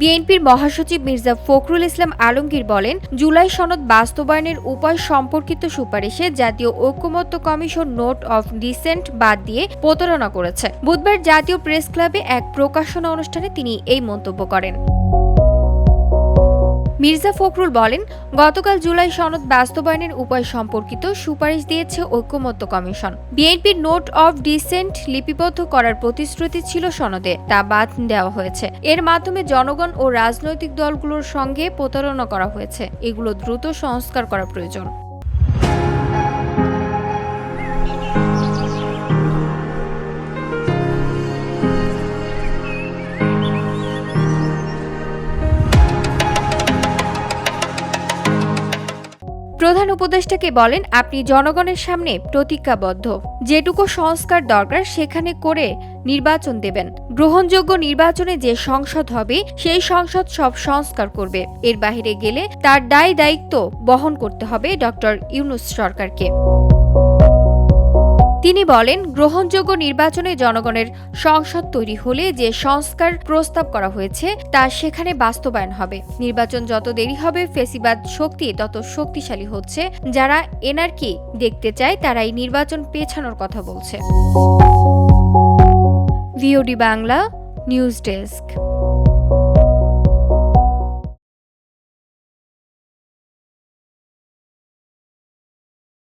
বিএনপির মহাসচিব মির্জা ফখরুল ইসলাম আলমগীর বলেন, জুলাই সনদ বাস্তবায়নের উপায় সম্পর্কিত সুপারিশে জাতীয় ঐকমত্য কমিশন নোট অফ ডিসেন্ট বাদ দিয়ে প্রতারণা করেছে। বুধবার জাতীয় প্রেস ক্লাবে এক প্রকাশনা অনুষ্ঠানে তিনি এই মন্তব্য করেন। মির্জা ফখরুল বলেন, গতকাল জুলাই সনদ বাস্তবায়নের উপায় সম্পর্কিত সুপারিশ দিয়েছে ঐকমত্য কমিশন। বিএনপির নোট অফ ডিসেন্ট লিপিবদ্ধ করার প্রতিশ্রুতি ছিল সনদে, তা বাদ দেওয়া হয়েছে। এর মাধ্যমে জনগণ ও রাজনৈতিক দলগুলোর সঙ্গে প্রতারণা করা হয়েছে। এগুলো দ্রুত সংস্কার করা প্রয়োজন। প্রধান উপদেষ্টাকে বলেন, আপনি জনগণের সামনে প্রতিজ্ঞাবদ্ধ। যেটুকু সংস্কার দরকার সেখানে করে নির্বাচন দেবেন। গ্রহণযোগ্য নির্বাচনে যে সংসদ হবে সেই সংসদ সব সংস্কার করবে। এর বাইরে গেলে তার দায় দায়িত্ব বহন করতে হবে ডক্টর ইউনূস সরকারকে। তিনি বলেন, গ্রহণযোগ্য নির্বাচনে জনগণের সংসদ তৈরি হলে যে সংস্কার প্রস্তাব করা হয়েছে তা সেখানে বাস্তবায়ন হবে। নির্বাচন যত দেরি হবে ফ্যাসিবাদ শক্তি তত শক্তিশালী হচ্ছে। যারা এনার্কি দেখতে চায় তারাই নির্বাচন পেছানোর কথা বলছে। VOD Bangla news desk.